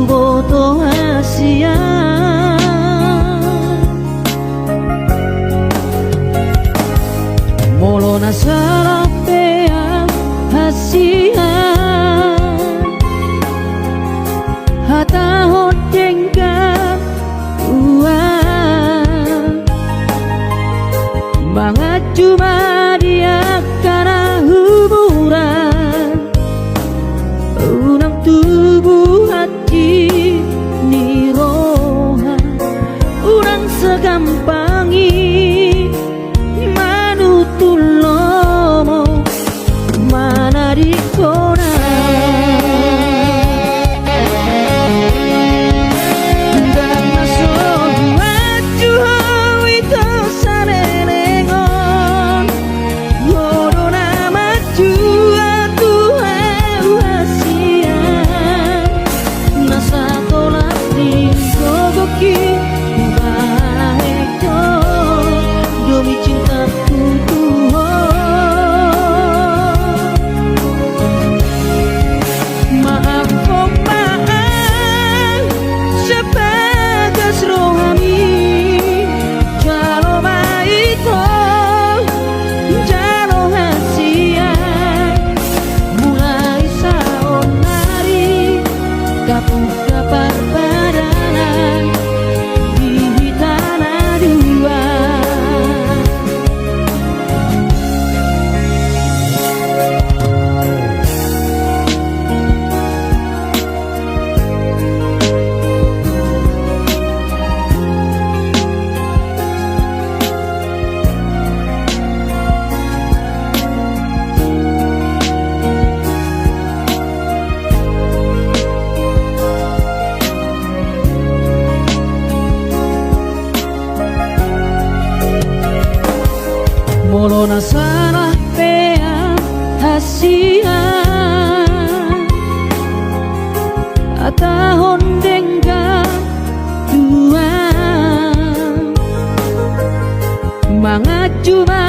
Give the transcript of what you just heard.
boto Asia molo na sarapea Asia hata hodengka uang banget cuma dia karena hubungan unang tubuh hati ni roha urang segampangi manutulomo mana di kona dan masuk maju itu sanenengon corona maju atuh Asia nasa tolak di gogoki baheto demi cintaku maaf oh maaf sebagas rohani jalo baito jalo Asia mulai saon hari kapung kapar padanan di tanah dua molo na sana pea Asia atahon dengka dua mga cuma